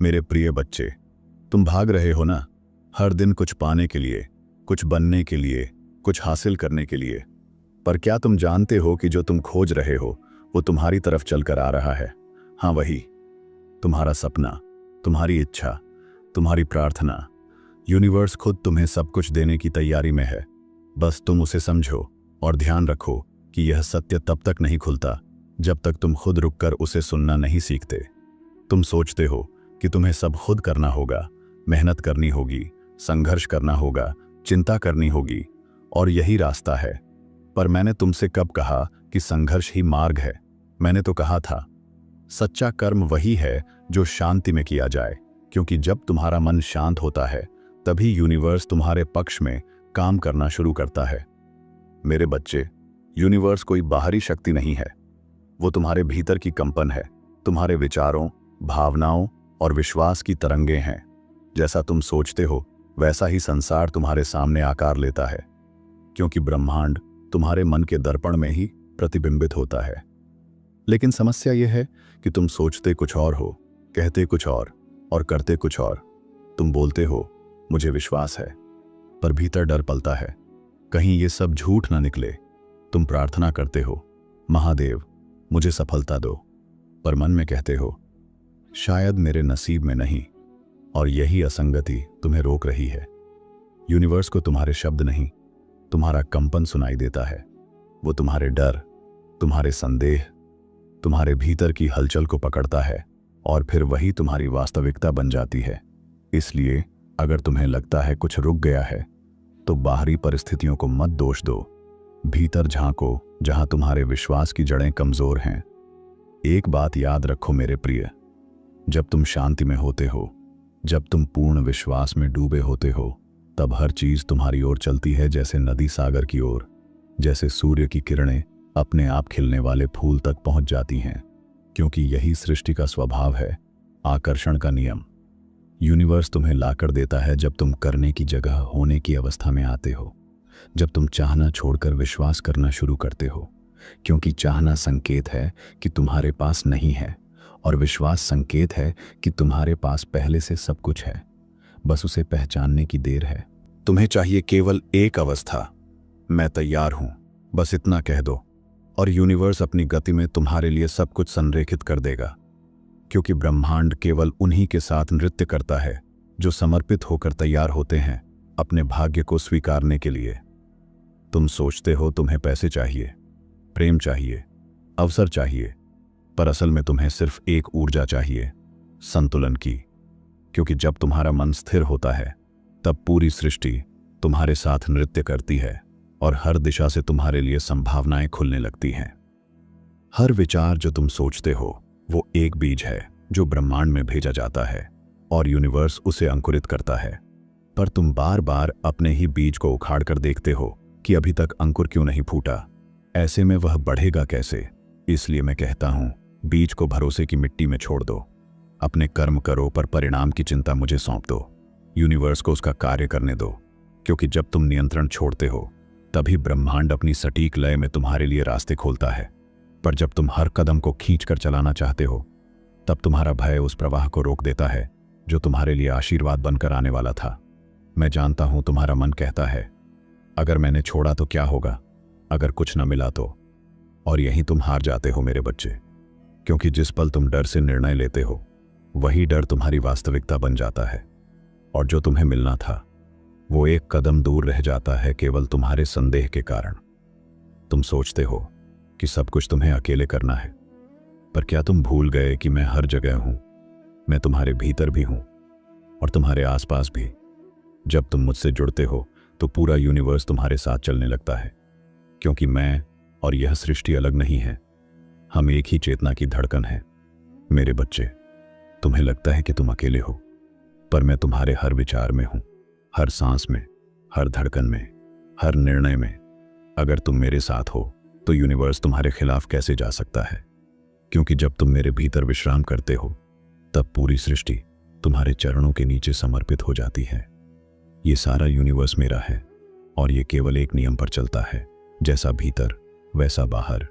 मेरे प्रिय बच्चे, तुम भाग रहे हो ना, हर दिन कुछ पाने के लिए, कुछ बनने के लिए, कुछ हासिल करने के लिए। पर क्या तुम जानते हो कि जो तुम खोज रहे हो वो तुम्हारी तरफ चलकर आ रहा है? हाँ, वही तुम्हारा सपना, तुम्हारी इच्छा, तुम्हारी प्रार्थना। यूनिवर्स खुद तुम्हें सब कुछ देने की तैयारी में है। बस तुम उसे समझो और ध्यान रखो कि यह सत्य तब तक नहीं खुलता जब तक तुम खुद रुककर उसे सुनना नहीं सीखते। तुम सोचते हो कि तुम्हें सब खुद करना होगा, मेहनत करनी होगी, संघर्ष करना होगा, चिंता करनी होगी, और यही रास्ता है। पर मैंने तुमसे कब कहा कि संघर्ष ही मार्ग है? मैंने तो कहा था सच्चा कर्म वही है जो शांति में किया जाए, क्योंकि जब तुम्हारा मन शांत होता है तभी यूनिवर्स तुम्हारे पक्ष में काम करना शुरू करता है। मेरे बच्चे, यूनिवर्स कोई बाहरी शक्ति नहीं है, वो तुम्हारे भीतर की कंपन है, तुम्हारे विचारों, भावनाओं और विश्वास की तरंगें हैं। जैसा तुम सोचते हो वैसा ही संसार तुम्हारे सामने आकार लेता है, क्योंकि ब्रह्मांड तुम्हारे मन के दर्पण में ही प्रतिबिंबित होता है। लेकिन समस्या यह है कि तुम सोचते कुछ और हो, कहते कुछ और करते कुछ और। तुम बोलते हो मुझे विश्वास है, पर भीतर डर पलता है कहीं ये सब झूठ ना निकले। तुम प्रार्थना करते हो महादेव मुझे सफलता दो, पर मन में कहते हो शायद मेरे नसीब में नहीं, और यही असंगति तुम्हें रोक रही है। यूनिवर्स को तुम्हारे शब्द नहीं, तुम्हारा कंपन सुनाई देता है। वो तुम्हारे डर, तुम्हारे संदेह, तुम्हारे भीतर की हलचल को पकड़ता है और फिर वही तुम्हारी वास्तविकता बन जाती है। इसलिए अगर तुम्हें लगता है कुछ रुक गया है तो बाहरी परिस्थितियों को मत दोष दो, भीतर झांको जहां तुम्हारे विश्वास की जड़ें कमजोर हैं। एक बात याद रखो मेरे प्रिय, जब तुम शांति में होते हो, जब तुम पूर्ण विश्वास में डूबे होते हो, तब हर चीज तुम्हारी ओर चलती है, जैसे नदी सागर की ओर, जैसे सूर्य की किरणें अपने आप खिलने वाले फूल तक पहुंच जाती हैं, क्योंकि यही सृष्टि का स्वभाव है, आकर्षण का नियम। यूनिवर्स तुम्हें लाकर देता है जब तुम करने की जगह होने की अवस्था में आते हो, जब तुम चाहना छोड़कर विश्वास करना शुरू करते हो, क्योंकि चाहना संकेत है कि तुम्हारे पास नहीं है, और विश्वास संकेत है कि तुम्हारे पास पहले से सब कुछ है, बस उसे पहचानने की देर है। तुम्हें चाहिए केवल एक अवस्था, मैं तैयार हूं, बस इतना कह दो, और यूनिवर्स अपनी गति में तुम्हारे लिए सब कुछ संरेखित कर देगा, क्योंकि ब्रह्मांड केवल उन्हीं के साथ नृत्य करता है जो समर्पित होकर तैयार होते हैं अपने भाग्य को स्वीकारने के लिए। तुम सोचते हो तुम्हें पैसे चाहिए, प्रेम चाहिए, अवसर चाहिए, पर असल में तुम्हें सिर्फ एक ऊर्जा चाहिए, संतुलन की। क्योंकि जब तुम्हारा मन स्थिर होता है तब पूरी सृष्टि तुम्हारे साथ नृत्य करती है और हर दिशा से तुम्हारे लिए संभावनाएं खुलने लगती हैं। हर विचार जो तुम सोचते हो वो एक बीज है जो ब्रह्मांड में भेजा जाता है और यूनिवर्स उसे अंकुरित करता है, पर तुम बार बार अपने ही बीज को उखाड़ कर देखते हो कि अभी तक अंकुर क्यों नहीं फूटा। ऐसे में वह बढ़ेगा कैसे? इसलिए मैं कहता हूं बीज को भरोसे की मिट्टी में छोड़ दो, अपने कर्म करो पर परिणाम की चिंता मुझे सौंप दो। यूनिवर्स को उसका कार्य करने दो, क्योंकि जब तुम नियंत्रण छोड़ते हो तभी ब्रह्मांड अपनी सटीक लय में तुम्हारे लिए रास्ते खोलता है। पर जब तुम हर कदम को खींच कर चलाना चाहते हो तब तुम्हारा भय उस प्रवाह को रोक देता है जो तुम्हारे लिए आशीर्वाद बनकर आने वाला था। मैं जानता हूं तुम्हारा मन कहता है अगर मैंने छोड़ा तो क्या होगा, अगर कुछ न मिला तो। और यहीं तुम हार जाते हो मेरे बच्चे, क्योंकि जिस पल तुम डर से निर्णय लेते हो वही डर तुम्हारी वास्तविकता बन जाता है, और जो तुम्हें मिलना था वो एक कदम दूर रह जाता है केवल तुम्हारे संदेह के कारण। तुम सोचते हो कि सब कुछ तुम्हें अकेले करना है, पर क्या तुम भूल गए कि मैं हर जगह हूं? मैं तुम्हारे भीतर भी हूं और तुम्हारे आसपास भी। जब तुम मुझसे जुड़ते हो तो पूरा यूनिवर्स तुम्हारे साथ चलने लगता है, क्योंकि मैं और यह सृष्टि अलग नहीं है, हम एक ही चेतना की धड़कन है। मेरे बच्चे, तुम्हें लगता है कि तुम अकेले हो, पर मैं तुम्हारे हर विचार में हूं, हर सांस में, हर धड़कन में, हर निर्णय में। अगर तुम मेरे साथ हो तो यूनिवर्स तुम्हारे खिलाफ कैसे जा सकता है? क्योंकि जब तुम मेरे भीतर विश्राम करते हो तब पूरी सृष्टि तुम्हारे चरणों के नीचे समर्पित हो जाती है। ये सारा यूनिवर्स मेरा है और ये केवल एक नियम पर चलता है, जैसा भीतर वैसा बाहर।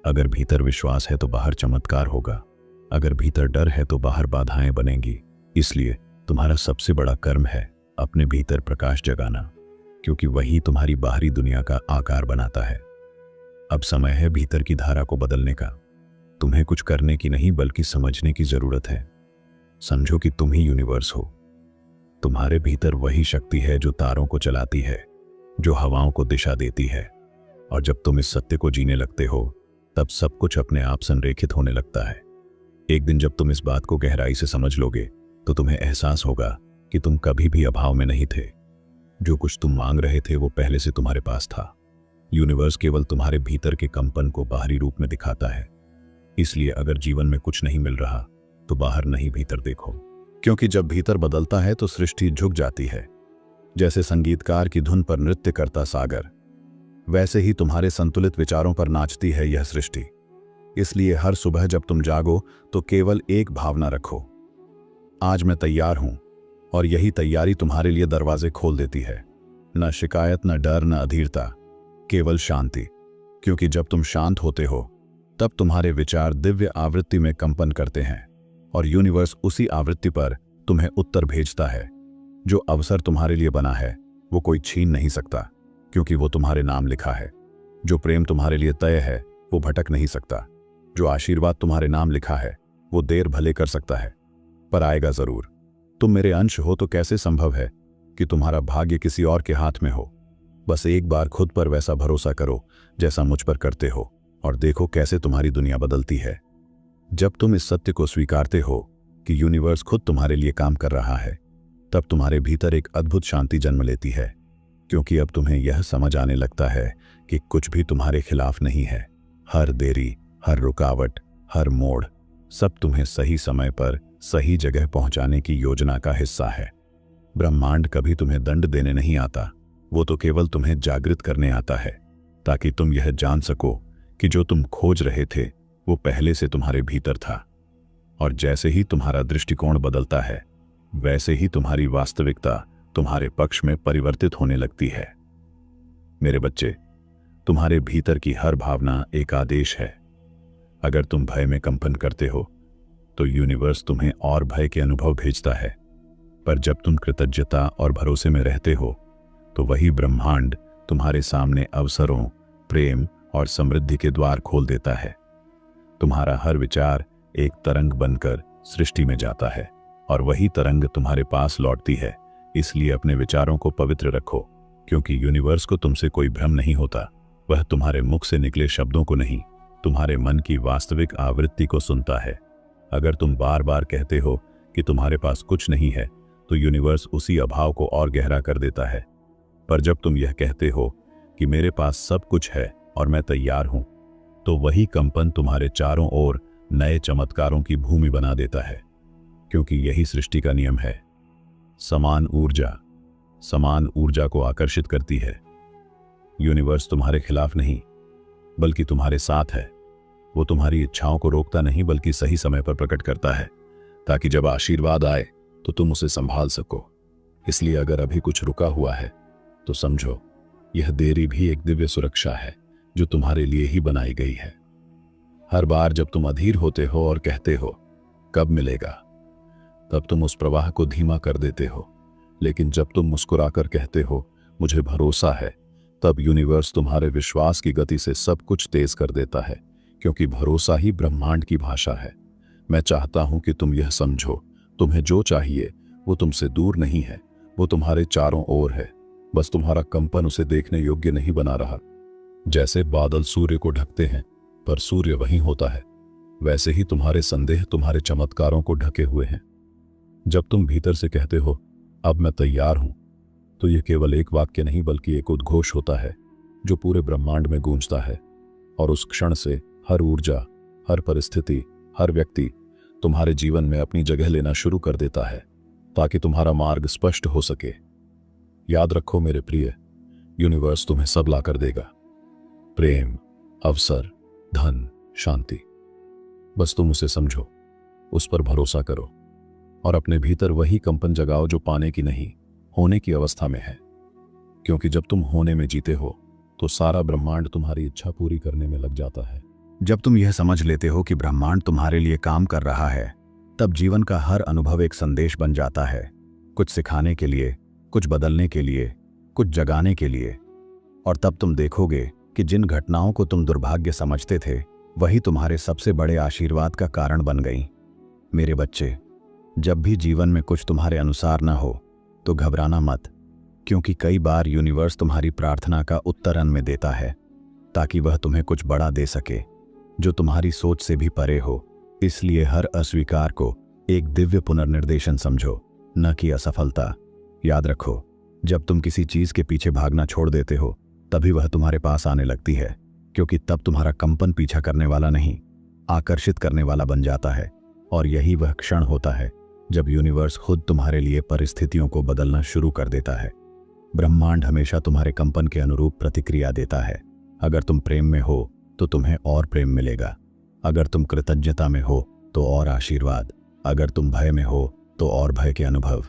अगर भीतर विश्वास है तो बाहर चमत्कार होगा, अगर भीतर डर है तो बाहर बाधाएं बनेंगी। इसलिए तुम्हारा सबसे बड़ा कर्म है अपने भीतर प्रकाश जगाना, क्योंकि वही तुम्हारी बाहरी दुनिया का आकार बनाता है। अब समय है भीतर की धारा को बदलने का। तुम्हें कुछ करने की नहीं बल्कि समझने की जरूरत है। समझो कि तुम ही यूनिवर्स हो। तुम्हारे भीतर वही शक्ति है जो तारों को चलाती है, जो हवाओं को दिशा देती है। और जब तुम इस सत्य को जीने लगते हो तब सब कुछ अपने आप संरेखित होने लगता है। एक दिन जब तुम इस बात को गहराई से समझ लोगे तो तुम्हें एहसास होगा कि तुम कभी भी अभाव में नहीं थे। जो कुछ तुम मांग रहे थे वो पहले से तुम्हारे पास था। यूनिवर्स केवल तुम्हारे भीतर के कंपन को बाहरी रूप में दिखाता है। इसलिए अगर जीवन में कुछ नहीं मिल रहा तो बाहर नहीं भीतर देखो, क्योंकि जब भीतर बदलता है तो सृष्टि झुक जाती है। जैसे संगीतकार की धुन पर नृत्य करता सागर, वैसे ही तुम्हारे संतुलित विचारों पर नाचती है यह सृष्टि। इसलिए हर सुबह जब तुम जागो तो केवल एक भावना रखो, आज मैं तैयार हूं। और यही तैयारी तुम्हारे लिए दरवाजे खोल देती है। न शिकायत, न डर, न अधीरता, केवल शांति। क्योंकि जब तुम शांत होते हो तब तुम्हारे विचार दिव्य आवृत्ति में कंपन करते हैं और यूनिवर्स उसी आवृत्ति पर तुम्हें उत्तर भेजता है। जो अवसर तुम्हारे लिए बना है वो कोई छीन नहीं सकता, क्योंकि वो तुम्हारे नाम लिखा है। जो प्रेम तुम्हारे लिए तय है वो भटक नहीं सकता। जो आशीर्वाद तुम्हारे नाम लिखा है वो देर भले कर सकता है पर आएगा जरूर। तुम मेरे अंश हो तो कैसे संभव है कि तुम्हारा भाग्य किसी और के हाथ में हो। बस एक बार खुद पर वैसा भरोसा करो जैसा मुझ पर करते हो और देखो कैसे तुम्हारी दुनिया बदलती है। जब तुम इस सत्य को स्वीकारते हो कि यूनिवर्स खुद तुम्हारे लिए काम कर रहा है, तब तुम्हारे भीतर एक अद्भुत शांति जन्म लेती है। क्योंकि अब तुम्हें यह समझ आने लगता है कि कुछ भी तुम्हारे खिलाफ नहीं है। हर देरी, हर रुकावट, हर मोड़, सब तुम्हें सही समय पर सही जगह पहुंचाने की योजना का हिस्सा है। ब्रह्मांड कभी तुम्हें दंड देने नहीं आता, वो तो केवल तुम्हें जागृत करने आता है, ताकि तुम यह जान सको कि जो तुम खोज रहे थे वो पहले से तुम्हारे भीतर था। और जैसे ही तुम्हारा दृष्टिकोण बदलता है वैसे ही तुम्हारी वास्तविकता तुम्हारे पक्ष में परिवर्तित होने लगती है। मेरे बच्चे, तुम्हारे भीतर की हर भावना एक आदेश है। अगर तुम भय में कंपन करते हो तो यूनिवर्स तुम्हें और भय के अनुभव भेजता है, पर जब तुम कृतज्ञता और भरोसे में रहते हो तो वही ब्रह्मांड तुम्हारे सामने अवसरों, प्रेम और समृद्धि के द्वार खोल देता है। तुम्हारा हर विचार एक तरंग बनकर सृष्टि में जाता है और वही तरंग तुम्हारे पास लौटती है। इसलिए अपने विचारों को पवित्र रखो, क्योंकि यूनिवर्स को तुमसे कोई भ्रम नहीं होता। वह तुम्हारे मुख से निकले शब्दों को नहीं, तुम्हारे मन की वास्तविक आवृत्ति को सुनता है। अगर तुम बार बार कहते हो कि तुम्हारे पास कुछ नहीं है तो यूनिवर्स उसी अभाव को और गहरा कर देता है। पर जब तुम यह कहते हो कि मेरे पास सब कुछ है और मैं तैयार हूं, तो वही कंपन तुम्हारे चारों ओर नए चमत्कारों की भूमि बना देता है। क्योंकि यही सृष्टि का नियम है। समान ऊर्जा को आकर्षित करती है। यूनिवर्स तुम्हारे खिलाफ नहीं बल्कि तुम्हारे साथ है। वो तुम्हारी इच्छाओं को रोकता नहीं बल्कि सही समय पर प्रकट करता है, ताकि जब आशीर्वाद आए तो तुम उसे संभाल सको। इसलिए अगर अभी कुछ रुका हुआ है तो समझो यह देरी भी एक दिव्य सुरक्षा है जो तुम्हारे लिए ही बनाई गई है। हर बार जब तुम अधीर होते हो और कहते हो कब मिलेगा, तब तुम उस प्रवाह को धीमा कर देते हो। लेकिन जब तुम मुस्कुराकर कहते हो मुझे भरोसा है, तब यूनिवर्स तुम्हारे विश्वास की गति से सब कुछ तेज कर देता है, क्योंकि भरोसा ही ब्रह्मांड की भाषा है। मैं चाहता हूं कि तुम यह समझो, तुम्हें जो चाहिए वो तुमसे दूर नहीं है, वो तुम्हारे चारों ओर है। बस तुम्हारा कंपन उसे देखने योग्य नहीं बना रहा। जैसे बादल सूर्य को ढकते हैं पर सूर्य वहीं होता है, वैसे ही तुम्हारे संदेह तुम्हारे चमत्कारों को ढके हुए हैं। जब तुम भीतर से कहते हो अब मैं तैयार हूं, तो यह केवल एक वाक्य नहीं बल्कि एक उद्घोष होता है जो पूरे ब्रह्मांड में गूंजता है। और उस क्षण से हर ऊर्जा, हर परिस्थिति, हर व्यक्ति तुम्हारे जीवन में अपनी जगह लेना शुरू कर देता है, ताकि तुम्हारा मार्ग स्पष्ट हो सके। याद रखो मेरे प्रिय, यूनिवर्स तुम्हें सब ला कर देगा। प्रेम, अवसर, धन, शांति। बस तुम उसे समझो, उस पर भरोसा करो और अपने भीतर वही कंपन जगाओ जो पाने की नहीं, होने की अवस्था में है। क्योंकि जब तुम होने में जीते हो तो सारा ब्रह्मांड तुम्हारी इच्छा पूरी करने में लग जाता है। जब तुम यह समझ लेते हो कि ब्रह्मांड तुम्हारे लिए काम कर रहा है तब जीवन का हर अनुभव एक संदेश बन जाता है, कुछ सिखाने के लिए, कुछ बदलने के लिए, कुछ जगाने के लिए। और तब तुम देखोगे कि जिन घटनाओं को तुम दुर्भाग्य समझते थे वही तुम्हारे सबसे बड़े आशीर्वाद का कारण बन गई। मेरे बच्चे, जब भी जीवन में कुछ तुम्हारे अनुसार न हो तो घबराना मत, क्योंकि कई बार यूनिवर्स तुम्हारी प्रार्थना का उत्तर अन्न में देता है ताकि वह तुम्हें कुछ बड़ा दे सके जो तुम्हारी सोच से भी परे हो। इसलिए हर अस्वीकार को एक दिव्य पुनर्निर्देशन समझो, न कि असफलता। याद रखो, जब तुम किसी चीज के पीछे भागना छोड़ देते हो तभी वह तुम्हारे पास आने लगती है, क्योंकि तब तुम्हारा कंपन पीछा करने वाला नहीं, आकर्षित करने वाला बन जाता है। और यही वह क्षण होता है जब यूनिवर्स खुद तुम्हारे लिए परिस्थितियों को बदलना शुरू कर देता है। ब्रह्मांड हमेशा तुम्हारे कंपन के अनुरूप प्रतिक्रिया देता है। अगर तुम प्रेम में हो तो तुम्हें और प्रेम मिलेगा, अगर तुम कृतज्ञता में हो तो और आशीर्वाद, अगर तुम भय में हो तो और भय के अनुभव।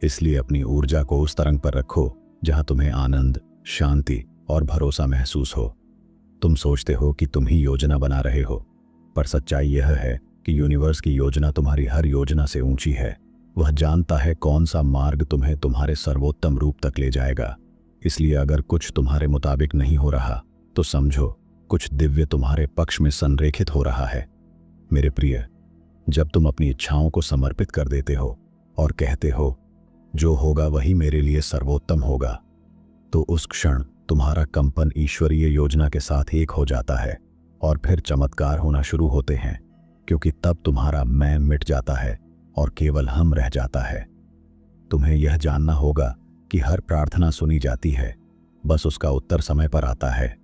इसलिए अपनी ऊर्जा को उस तरंग पर रखो जहां तुम्हें आनंद, शांति और भरोसा महसूस हो। तुम सोचते हो कि तुम ही योजना बना रहे हो, पर सच्चाई यह है कि यूनिवर्स की योजना तुम्हारी हर योजना से ऊंची है। वह जानता है कौन सा मार्ग तुम्हें तुम्हारे सर्वोत्तम रूप तक ले जाएगा। इसलिए अगर कुछ तुम्हारे मुताबिक नहीं हो रहा तो समझो कुछ दिव्य तुम्हारे पक्ष में संरेखित हो रहा है। मेरे प्रिय, जब तुम अपनी इच्छाओं को समर्पित कर देते हो और कहते हो जो होगा वही मेरे लिए सर्वोत्तम होगा, तो उस क्षण तुम्हारा कंपन ईश्वरीय योजना के साथ एक हो जाता है और फिर चमत्कार होना शुरू होते हैं, क्योंकि तब तुम्हारा मैं मिट जाता है और केवल हम रह जाता है। तुम्हें यह जानना होगा कि हर प्रार्थना सुनी जाती है, बस उसका उत्तर समय पर आता है,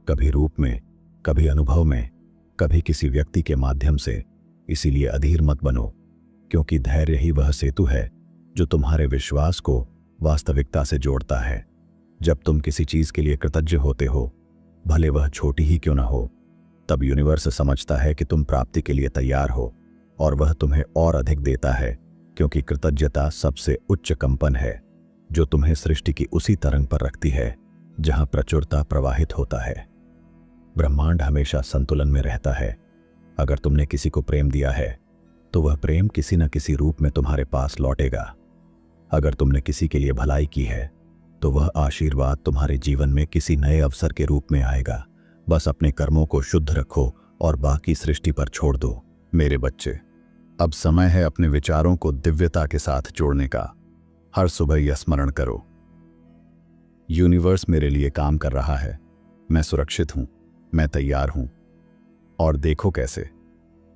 कभी रूप में, कभी अनुभव में, कभी किसी व्यक्ति के माध्यम से। इसीलिए अधीर मत बनो, क्योंकि धैर्य ही वह सेतु है जो तुम्हारे विश्वास को वास्तविकता से जोड़ता है। जब तुम किसी चीज के लिए कृतज्ञ होते हो, भले वह छोटी ही क्यों न हो, तब यूनिवर्स समझता है कि तुम प्राप्ति के लिए तैयार हो और वह तुम्हें और अधिक देता है, क्योंकि कृतज्ञता सबसे उच्च कंपन है जो तुम्हें सृष्टि की उसी तरंग पर रखती है जहां प्रचुरता प्रवाहित होता है। ब्रह्मांड हमेशा संतुलन में रहता है। अगर तुमने किसी को प्रेम दिया है तो वह प्रेम किसी न किसी रूप में तुम्हारे पास लौटेगा। अगर तुमने किसी के लिए भलाई की है तो वह आशीर्वाद तुम्हारे जीवन में किसी नए अवसर के रूप में आएगा। बस अपने कर्मों को शुद्ध रखो और बाकी सृष्टि पर छोड़ दो। मेरे बच्चे, अब समय है अपने विचारों को दिव्यता के साथ जोड़ने का। हर सुबह यह स्मरण करो, यूनिवर्स मेरे लिए काम कर रहा है, मैं सुरक्षित हूं, मैं तैयार हूं। और देखो कैसे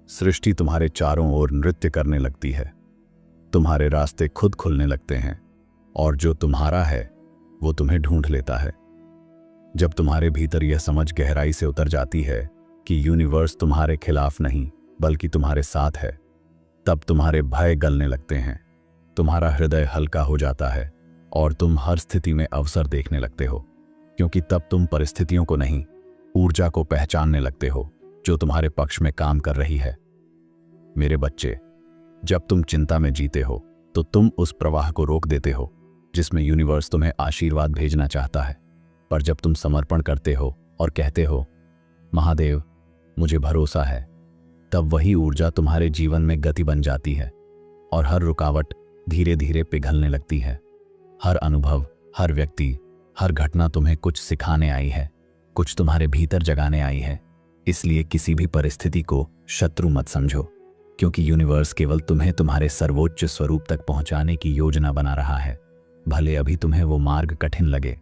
सृष्टि तुम्हारे चारों ओर नृत्य करने लगती है। तुम्हारे रास्ते खुद खुलने लगते हैं और जो तुम्हारा है वो तुम्हें ढूंढ लेता है। जब तुम्हारे भीतर यह समझ गहराई से उतर जाती है कि यूनिवर्स तुम्हारे खिलाफ नहीं बल्कि तुम्हारे साथ है, तब तुम्हारे भय गलने लगते हैं, तुम्हारा हृदय हल्का हो जाता है और तुम हर स्थिति में अवसर देखने लगते हो, क्योंकि तब तुम परिस्थितियों को नहीं, ऊर्जा को पहचानने लगते हो जो तुम्हारे पक्ष में काम कर रही है। मेरे बच्चे, जब तुम चिंता में जीते हो तो तुम उस प्रवाह को रोक देते हो जिसमें यूनिवर्स तुम्हें आशीर्वाद भेजना चाहता है। पर जब तुम समर्पण करते हो और कहते हो महादेव मुझे भरोसा है, तब वही ऊर्जा तुम्हारे जीवन में गति बन जाती है और हर रुकावट धीरे धीरे पिघलने लगती है। हर अनुभव, हर व्यक्ति, हर घटना तुम्हें कुछ सिखाने आई है, कुछ तुम्हारे भीतर जगाने आई है। इसलिए किसी भी परिस्थिति को शत्रु मत समझो, क्योंकि यूनिवर्स केवल तुम्हें तुम्हारे सर्वोच्च स्वरूप तक पहुंचाने की योजना बना रहा है, भले अभी तुम्हें वो मार्ग कठिन लगे।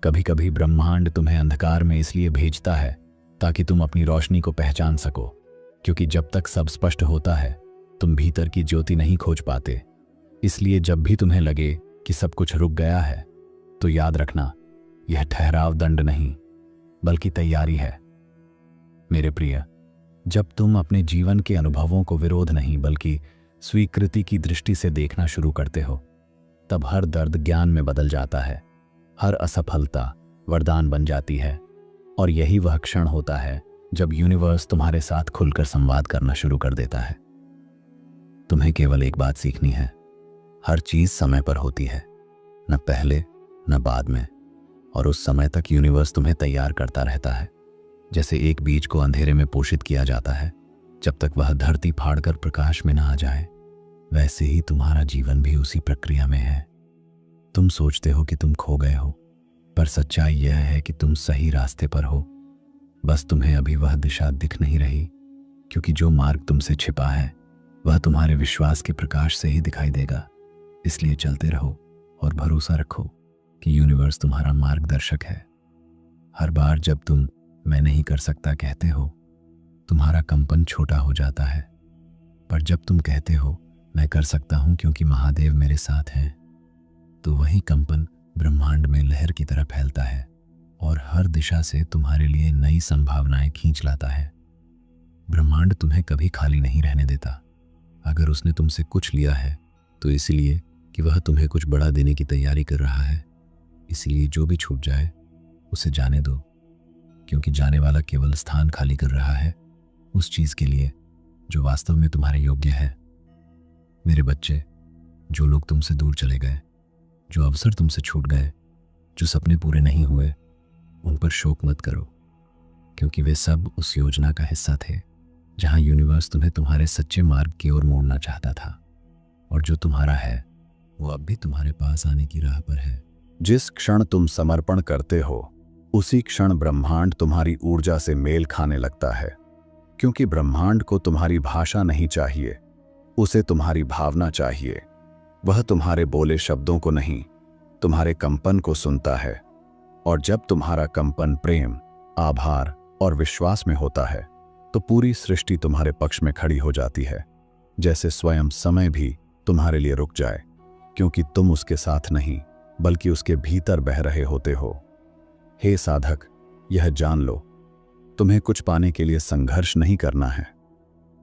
कभी कभी ब्रह्मांड तुम्हें अंधकार में इसलिए भेजता है ताकि तुम अपनी रोशनी को पहचान सको, क्योंकि जब तक सब स्पष्ट होता है तुम भीतर की ज्योति नहीं खोज पाते। इसलिए जब भी तुम्हें लगे कि सब कुछ रुक गया है तो याद रखना, यह ठहराव दंड नहीं बल्कि तैयारी है। मेरे प्रिय, जब तुम अपने जीवन के अनुभवों को विरोध नहीं बल्कि स्वीकृति की दृष्टि से देखना शुरू करते हो, तब हर दर्द ज्ञान में बदल जाता है, हर असफलता वरदान बन जाती है। और यही वह क्षण होता है जब यूनिवर्स तुम्हारे साथ खुलकर संवाद करना शुरू कर देता है। तुम्हें केवल एक बात सीखनी है, हर चीज समय पर होती है, न पहले न बाद में, और उस समय तक यूनिवर्स तुम्हें तैयार करता रहता है। जैसे एक बीज को अंधेरे में पोषित किया जाता है जब तक वह धरती फाड़कर प्रकाश में ना आ जाए। वैसे ही तुम्हारा जीवन भी उसी प्रक्रिया में है। तुम सोचते हो कि तुम खो गए हो, पर सच्चाई यह है कि तुम सही रास्ते पर हो। बस तुम्हें अभी वह दिशा दिख नहीं रही, क्योंकि जो मार्ग तुमसे छिपा है वह तुम्हारे विश्वास के प्रकाश से ही दिखाई देगा। इसलिए चलते रहो और भरोसा रखो कि यूनिवर्स तुम्हारा मार्गदर्शक है। हर बार जब तुम मैं नहीं कर सकता कहते हो, तुम्हारा कंपन छोटा हो जाता है। पर जब तुम कहते हो मैं कर सकता हूं क्योंकि महादेव मेरे साथ हैं, तो वही कंपन ब्रह्मांड में लहर की तरह फैलता है और हर दिशा से तुम्हारे लिए नई संभावनाएं खींच लाता है। ब्रह्मांड तुम्हें कभी खाली नहीं रहने देता। अगर उसने तुमसे कुछ लिया है तो इसलिए कि वह तुम्हें कुछ बड़ा देने की तैयारी कर रहा है। इसलिए जो भी छूट जाए उसे जाने दो, क्योंकि जाने वाला केवल स्थान खाली कर रहा है उस चीज के लिए जो वास्तव में तुम्हारे योग्य है। मेरे बच्चे, जो लोग तुमसे दूर चले गए, जो अवसर तुमसे छूट गए, जो सपने पूरे नहीं हुए, उन पर शोक मत करो, क्योंकि वे सब उस योजना का हिस्सा थे जहां यूनिवर्स तुम्हें तुम्हारे सच्चे मार्ग की ओर मोड़ना चाहता था। और जो तुम्हारा है वो अब भी तुम्हारे पास आने की राह पर है। जिस क्षण तुम समर्पण करते हो उसी क्षण ब्रह्मांड तुम्हारी ऊर्जा से मेल खाने लगता है, क्योंकि ब्रह्मांड को तुम्हारी भाषा नहीं चाहिए, उसे तुम्हारी भावना चाहिए। वह तुम्हारे बोले शब्दों को नहीं, तुम्हारे कंपन को सुनता है। और जब तुम्हारा कंपन प्रेम, आभार और विश्वास में होता है तो पूरी सृष्टि तुम्हारे पक्ष में खड़ी हो जाती है, जैसे स्वयं समय भी तुम्हारे लिए रुक जाए, क्योंकि तुम उसके साथ नहीं बल्कि उसके भीतर बह रहे होते हो। हे साधक, यह जान लो, तुम्हें कुछ पाने के लिए संघर्ष नहीं करना है।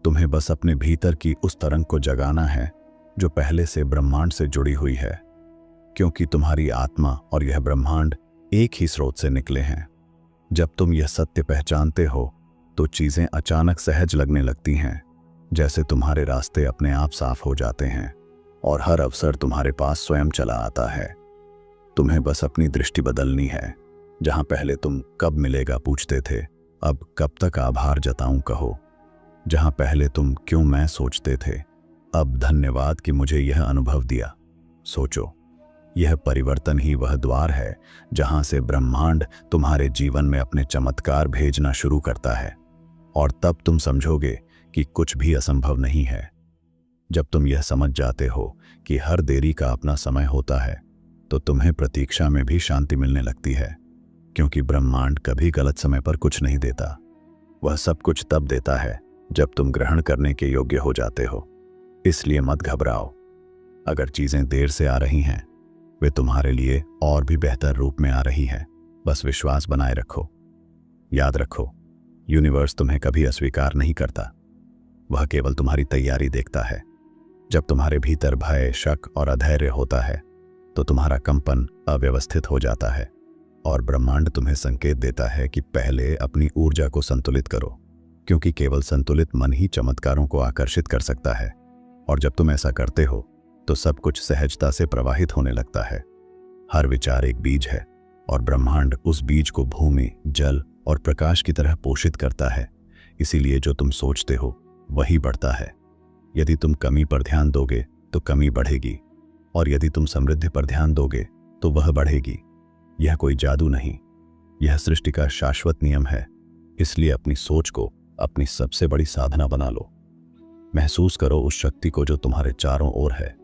तुम्हें बस अपने भीतर की उस तरंग को जगाना है जो पहले से ब्रह्मांड से जुड़ी हुई है, क्योंकि तुम्हारी आत्मा और यह ब्रह्मांड एक ही स्रोत से निकले हैं। जब तुम यह सत्य पहचानते हो तो चीजें अचानक सहज लगने लगती हैं, जैसे तुम्हारे रास्ते अपने आप साफ हो जाते हैं और हर अवसर तुम्हारे पास स्वयं चला आता है। तुम्हें बस अपनी दृष्टि बदलनी है। जहां पहले तुम कब मिलेगा पूछते थे, अब कब तक आभार जताऊं कहो। जहां पहले तुम क्यों मैं सोचते थे, अब धन्यवाद कि मुझे यह अनुभव दिया सोचो। यह परिवर्तन ही वह द्वार है जहां से ब्रह्मांड तुम्हारे जीवन में अपने चमत्कार भेजना शुरू करता है, और तब तुम समझोगे कि कुछ भी असंभव नहीं है। जब तुम यह समझ जाते हो कि हर देरी का अपना समय होता है, तो तुम्हें प्रतीक्षा में भी शांति मिलने लगती है, क्योंकि ब्रह्मांड कभी गलत समय पर कुछ नहीं देता। वह सब कुछ तब देता है जब तुम ग्रहण करने के योग्य हो जाते हो। इसलिए मत घबराओ। अगर चीजें देर से आ रही हैं, वे तुम्हारे लिए और भी बेहतर रूप में आ रही हैं। बस विश्वास बनाए रखो। याद रखो, यूनिवर्स तुम्हें कभी अस्वीकार नहीं करता, वह केवल तुम्हारी तैयारी देखता है। जब तुम्हारे भीतर भय, शक और अधैर्य होता है तो तुम्हारा कंपन अव्यवस्थित हो जाता है और ब्रह्मांड तुम्हें संकेत देता है कि पहले अपनी ऊर्जा को संतुलित करो, क्योंकि केवल संतुलित मन ही चमत्कारों को आकर्षित कर सकता है। और जब तुम ऐसा करते हो तो सब कुछ सहजता से प्रवाहित होने लगता है। हर विचार एक बीज है और ब्रह्मांड उस बीज को भूमि, जल और प्रकाश की तरह पोषित करता है। इसीलिए जो तुम सोचते हो वही बढ़ता है। यदि तुम कमी पर ध्यान दोगे तो कमी बढ़ेगी, और यदि तुम समृद्धि पर ध्यान दोगे तो वह बढ़ेगी। यह कोई जादू नहीं, यह सृष्टि का शाश्वत नियम है। इसलिए अपनी सोच को अपनी सबसे बड़ी साधना बना लो। महसूस करो उस शक्ति को जो तुम्हारे चारों ओर है।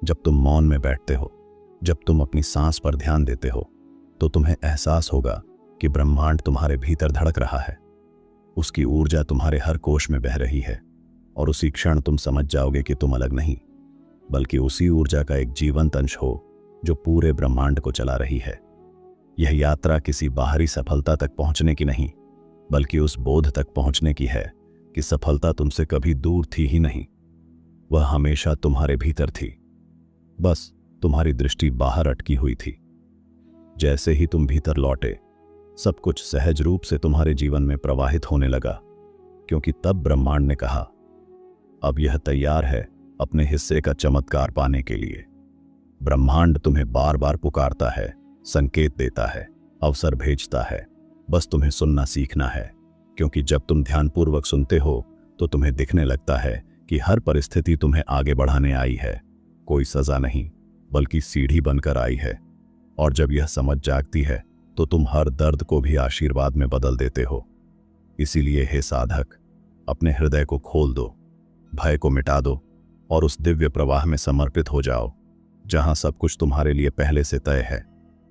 जब तुम मौन में बैठते हो, जब तुम अपनी सांस पर ध्यान देते हो, तो तुम्हें एहसास होगा कि ब्रह्मांड तुम्हारे भीतर धड़क रहा है। उसकी ऊर्जा तुम्हारे हर कोश में बह रही है, और उसी क्षण तुम समझ जाओगे कि तुम अलग नहीं, बल्कि उसी ऊर्जा का एक जीवंत अंश हो जो पूरे ब्रह्मांड को चला रही है। यह यात्रा किसी बाहरी सफलता तक पहुंचने की नहीं, बल्कि उस बोध तक पहुंचने की है कि सफलता तुमसे कभी दूर थी ही नहीं, वह हमेशा तुम्हारे भीतर थी। बस तुम्हारी दृष्टि बाहर अटकी हुई थी। जैसे ही तुम भीतर लौटे, सब कुछ सहज रूप से तुम्हारे जीवन में प्रवाहित होने लगा, क्योंकि तब ब्रह्मांड ने कहा, अब यह तैयार है अपने हिस्से का चमत्कार पाने के लिए। ब्रह्मांड तुम्हें बार बार पुकारता है, संकेत देता है, अवसर भेजता है। बस तुम्हें सुनना सीखना है, क्योंकि जब तुम ध्यानपूर्वक सुनते हो तो तुम्हें दिखने लगता है कि हर परिस्थिति तुम्हें आगे बढ़ाने आई है, कोई सजा नहीं बल्कि सीढ़ी बनकर आई है। और जब यह समझ जागती है तो तुम हर दर्द को भी आशीर्वाद में बदल देते हो। इसीलिए हे साधक, अपने हृदय को खोल दो, भय को मिटा दो और उस दिव्य प्रवाह में समर्पित हो जाओ जहां सब कुछ तुम्हारे लिए पहले से तय है,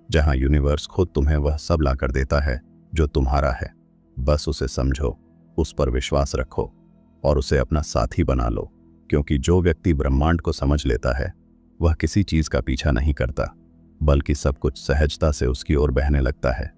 जहां यूनिवर्स खुद तुम्हें वह सब ला कर देता है जो तुम्हारा है। बस उसे समझो, उस पर विश्वास रखो और उसे अपना साथी बना लो, क्योंकि जो व्यक्ति ब्रह्मांड को समझ लेता है वह किसी चीज का पीछा नहीं करता, बल्कि सब कुछ सहजता से उसकी ओर बहने लगता है।